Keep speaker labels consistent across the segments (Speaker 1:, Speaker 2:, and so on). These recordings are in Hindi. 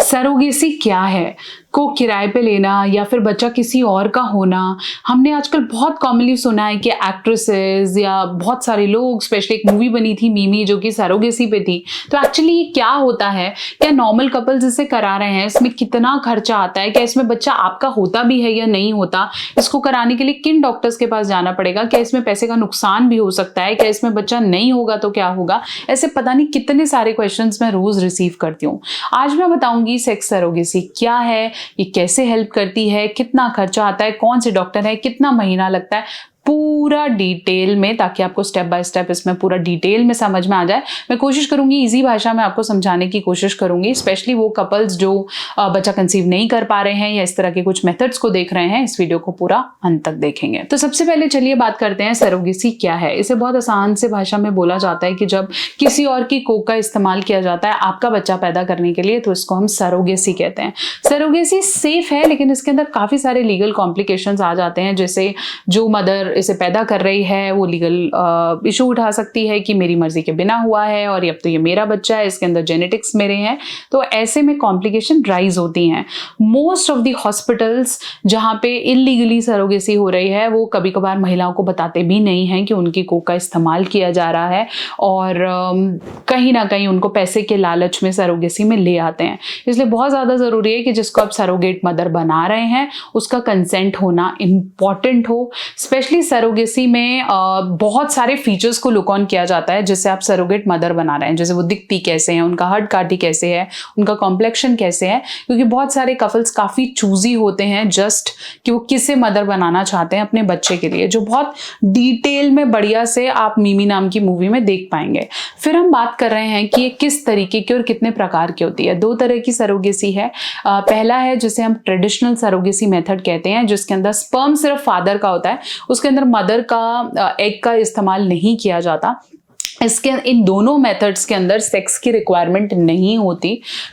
Speaker 1: सरोगेसी क्या है? को किराए पे लेना या फिर बच्चा किसी और का होना। हमने आजकल बहुत कॉमनली सुना है कि एक्ट्रेसेस या बहुत सारे लोग, स्पेशली एक मूवी बनी थी मिमी जो कि सरोगेसी पे थी। तो एक्चुअली ये क्या होता है? क्या नॉर्मल कपल्स इसे करा रहे हैं? इसमें कितना खर्चा आता है? क्या इसमें बच्चा आपका होता भी है या नहीं होता? इसको कराने के लिए किन डॉक्टर्स के पास जाना पड़ेगा? क्या इसमें पैसे का नुकसान भी हो सकता है? क्या इसमें बच्चा नहीं होगा तो क्या होगा? ऐसे पता नहीं कितने सारे क्वेश्चंस मैं रोज रिसीव करती हूँ। आज मैं बताऊंगी सेक्स सरोगेसी क्या है, ये कैसे हेल्प करती है, कितना खर्चा आता है, कौन से डॉक्टर है, कितना महीना लगता है, पूरा डिटेल में, ताकि आपको स्टेप बाय स्टेप इसमें पूरा डिटेल में समझ में आ जाए। मैं कोशिश करूंगी इजी भाषा में आपको समझाने की कोशिश करूंगी, स्पेशली वो कपल्स जो बच्चा कंसीव नहीं कर पा रहे हैं या इस तरह के कुछ मेथड्स को देख रहे हैं। इस वीडियो को पूरा अंत तक देखेंगे। तो सबसे पहले चलिए बात करते हैं सरोगेसी क्या है। इसे बहुत आसान से भाषा में बोला जाता है कि जब किसी और की कोख का इस्तेमाल किया जाता है आपका बच्चा पैदा करने के लिए, तो इसको हम सरोगेसी कहते हैं। सरोगेसी सेफ है, लेकिन इसके अंदर काफी सारे लीगल कॉम्प्लिकेशंस आ जाते हैं। जैसे जो मदर इसे पैदा कर रही है वो लीगल इशू उठा सकती है कि मेरी मर्जी के बिना हुआ है और अब तो ये मेरा बच्चा है, इसके अंदर जेनेटिक्स मेरे हैं। तो ऐसे में कॉम्प्लिकेशन राइज होती हैं। मोस्ट ऑफ द हॉस्पिटल्स जहां पे इलीगली सरोगेसी हो रही है वो कभी कभार महिलाओं को बताते भी नहीं हैं कि उनकी कोख का इस्तेमाल किया जा रहा है, और कहीं ना कहीं उनको पैसे के लालच में सरोगेसी में ले आते हैं। इसलिए बहुत ज्यादा जरूरी है कि जिसको आप सरोगेट मदर बना रहे हैं उसका कंसेंट होना इंपॉर्टेंट हो। स्पेशली सरोगेसी में बहुत सारे फीचर्स को लुक ऑन किया जाता है जिससे आप सरोगेट मदर बना रहे हैं। जैसे वो दिखती कैसे हैं, उनका हड काठी कैसे है, उनका कॉम्प्लेक्शन कैसे है, क्योंकि बहुत सारे कपल्स काफी चूजी होते हैं जस्ट कि वो किसे मदर बनाना चाहते हैं अपने बच्चे के लिए, जो बहुत डिटेल में बढ़िया से आप मिमी नाम की मूवी में देख पाएंगे। फिर हम बात कर रहे हैं कि ये किस तरीके की और कितने प्रकार की होती है। दो तरह की सरोगेसी है। पहला है जिसे हम ट्रेडिशनल सरोगेसी मेथड कहते हैं, जिसके अंदर स्पर्म सिर्फ फादर का होता है, उसके अंदर मदर का एग का इस्तेमाल नहीं किया जाता। इसके इन दोनों मेथड्स के अंदर सेक्स की रिक्वायरमेंट नहीं होती।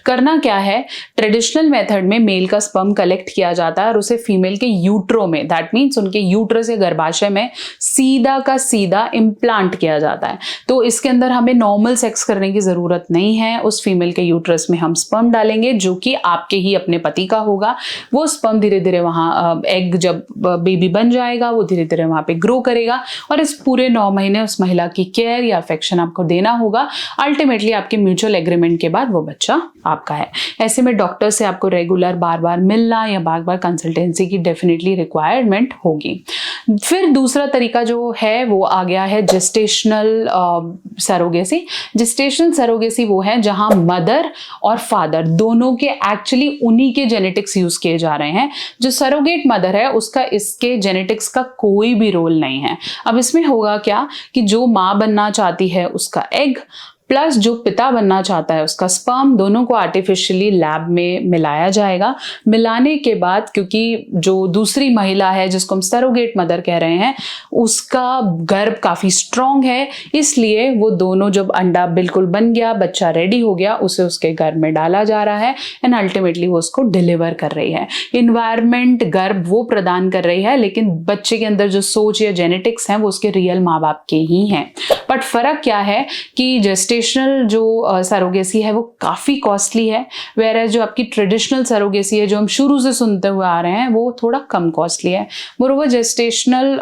Speaker 1: करना क्या है, ट्रेडिशनल मेथड में मेल का स्पर्म कलेक्ट किया जाता है और उसे फीमेल के यूट्रो में, दैट मीन्स उनके यूट्रस या गर्भाशय में सीधा का सीधा इम्प्लांट किया जाता है। तो इसके अंदर हमें नॉर्मल सेक्स करने की जरूरत नहीं है। उस फीमेल के यूट्रस में हम स्पर्म डालेंगे जो कि आपके ही अपने पति का होगा। वो स्पर्म धीरे धीरे वहां एग जब बेबी बन जाएगा वो धीरे धीरे वहां पे ग्रो करेगा, और इस पूरे 9 महीने उस महिला की केयर या अफेक्शन आपको देना होगा। अल्टीमेटली आपके म्यूचुअल एग्रीमेंट के बाद वो बच्चा आपका है। ऐसे में डॉक्टर से आपको रेगुलर बार बार मिलना या बार बार कंसल्टेंसी की डेफिनेटली रिक्वायरमेंट होगी। फिर दूसरा तरीका जो है वो आ गया है जेस्टेशनल सरोगेसी। जेस्टेशनल सरोगेसी वो है जहां मदर और फादर दोनों के एक्चुअली उन्हीं के जेनेटिक्स यूज किए जा रहे हैं। जो सरोगेट मदर है उसका इसके जेनेटिक्स का कोई भी रोल नहीं है। अब इसमें होगा क्या कि जो मां बनना चाहती है उसका एग प्लस जो पिता बनना चाहता है उसका स्पर्म, दोनों को आर्टिफिशियली लैब में मिलाया जाएगा। मिलाने के बाद क्योंकि जो दूसरी महिला है जिसको हम सरोगेट मदर कह रहे हैं उसका गर्भ काफी स्ट्रांग है, इसलिए वो दोनों जब अंडा बिल्कुल बन गया, बच्चा रेडी हो गया, उसे उसके गर्भ में डाला जा रहा है एंड अल्टीमेटली वो उसको डिलीवर कर रही है। इन्वायरमेंट गर्भ वो प्रदान कर रही है, लेकिन बच्चे के अंदर जो सोच या जेनेटिक्स हैं वो उसके रियल माँ बाप के ही हैं। बट फर्क क्या है कि जेस्टेशनल जो सरोगेसी है वो काफी कॉस्टली है, वेयर जो आपकी ट्रेडिशनल सरोगेसी है जो हम शुरू से सुनते हुए आ रहे हैं वो थोड़ा कम कॉस्टली है। मोreover जेस्टेशनल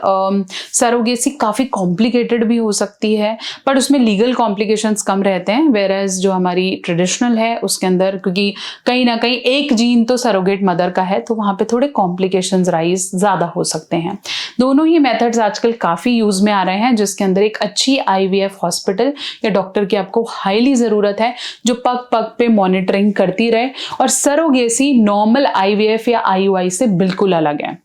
Speaker 1: सरोगेसी काफी कॉम्प्लिकेटेड भी हो सकती है, बट उसमें लीगल कॉम्प्लिकेशंस कम रहते हैं, वेयर जो हमारी ट्रेडिशनल है उसके अंदर क्योंकि कहीं ना कहीं एक जीन तो सरोगेट मदर का है तो वहां पे थोड़े कॉम्प्लिकेशंस राइज ज्यादा हो सकते हैं। दोनों ही मेथड्स आजकल काफी यूज में आ रहे हैं, जिसके अंदर एक अच्छी IVF हॉस्पिटल या डॉक्टर की आपको हाईली जरूरत है जो पग पग पे मॉनिटरिंग करती रहे। और सरोगेसी नॉर्मल IVF या IUI से बिल्कुल अलग है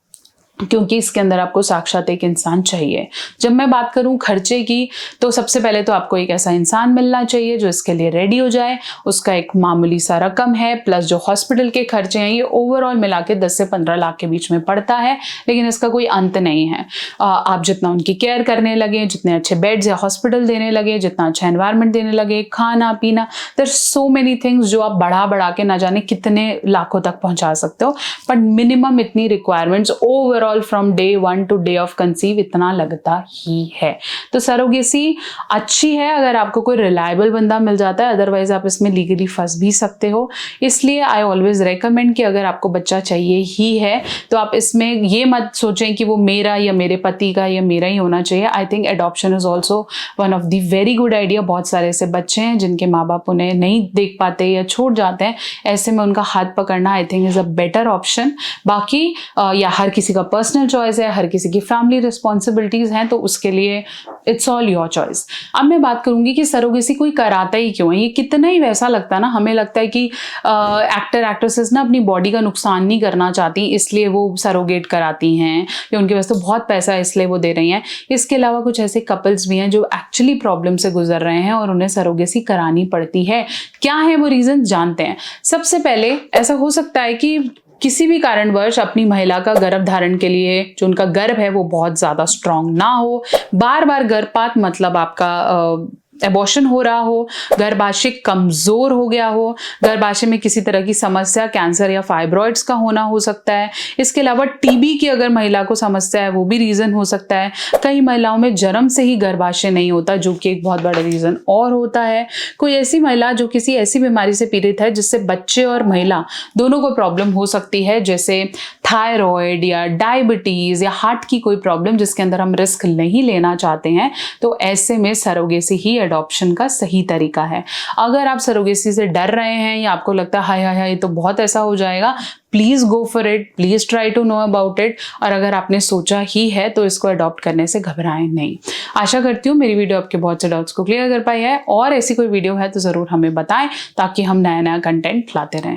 Speaker 1: क्योंकि इसके अंदर आपको साक्षात एक इंसान चाहिए। जब मैं बात करूं खर्चे की, तो सबसे पहले तो आपको एक ऐसा इंसान मिलना चाहिए जो इसके लिए रेडी हो जाए। उसका एक मामूली सा रकम है, प्लस जो हॉस्पिटल के खर्चे हैं ये ओवरऑल मिला के 10 से 15 लाख के बीच में पड़ता है, लेकिन इसका कोई अंत नहीं है। आप जितना उनकी केयर करने लगे, जितने अच्छे बेड्स या हॉस्पिटल देने लगे, जितना अच्छा एनवायरमेंट देने लगे, खाना पीना, देयर सो मेनी थिंग्स जो आप बढ़ा के ना जाने कितने लाखों तक पहुंचा सकते हो, बट मिनिमम इतनी requirements overall overall from day 1 to day of conceive इतना लगता ही है। तो सरोगेसी अच्छी है अगर आपको कोई रिलायबल बंदा मिल जाता है, अदरवाइज आप इसमें लीगली फंस भी सकते हो। इसलिए आई ऑलवेज रेकमेंड कि अगर आपको बच्चा चाहिए ही है तो आप इसमें ये मत सोचें कि वो मेरा या मेरे पति का या मेरा ही होना चाहिए। I think adoption is also one of the very good idea. बहुत सारे ऐसे बच्चे हैं जिनके माँ बाप उन्हें नहीं देख पाते या छोड़ जाते हैं, ऐसे में उनका हाथ पकड़ना I think is a better option. बाकी या हर किसी का पर्सनल चॉइस है, हर किसी की फैमिली रिस्पॉन्सिबिलिटीज हैं, तो उसके लिए इट्स ऑल योर चॉइस। अब मैं बात करूंगी कि सरोगेसी कोई कराता ही क्यों है। ये कितना ही वैसा लगता है ना, हमें लगता है कि एक्टर एक्ट्रेसेस ना अपनी बॉडी का नुकसान नहीं करना चाहती इसलिए वो सरोगेट कराती हैं, या उनके पास तो बहुत पैसा है इसलिए वो दे रही हैं। इसके अलावा कुछ ऐसे कपल्स भी हैं जो एक्चुअली प्रॉब्लम से गुजर रहे हैं और उन्हें सरोगेसी करानी पड़ती है। क्या है वो रीजन जानते हैं। सबसे पहले ऐसा हो सकता है कि किसी भी कारणवश अपनी महिला का गर्भ धारण के लिए जो उनका गर्भ है वो बहुत ज्यादा स्ट्रांग ना हो, बार बार गर्भपात मतलब आपका एबॉर्शन हो रहा हो, गर्भाशय कमजोर हो गया हो, गर्भाशय में किसी तरह की समस्या, कैंसर या फाइब्रॉइड्स का होना हो सकता है। इसके अलावा टीबी की अगर महिला को समस्या है वो भी रीजन हो सकता है। कई महिलाओं में जन्म से ही गर्भाशय नहीं होता जो कि एक बहुत बड़ा रीजन और होता है। कोई ऐसी महिला जो किसी ऐसी बीमारी से पीड़ित है जिससे बच्चे और महिला दोनों को प्रॉब्लम हो सकती है, जैसे थायराइड या डायबिटीज या हार्ट की कोई प्रॉब्लम जिसके अंदर हम रिस्क नहीं लेना चाहते हैं, तो ऐसे में सरोगेसी ही एडॉप्शन का सही तरीका है। अगर आप सरोगेसी से डर रहे हैं या आपको लगता है हाय हाय हाय ये तो बहुत ऐसा हो जाएगा, please go for it, please try to know about it. और अगर आपने सोचा ही है तो इसको अडॉप्ट करने से घबराएं नहीं। आशा करती हूँ मेरी वीडियो आपके बहुत से डाउट्स को क्लियर कर पाई है, और ऐसी कोई वीडियो है तो जरूर हमें बताएं ताकि हम नया नया कंटेंट लाते रहें।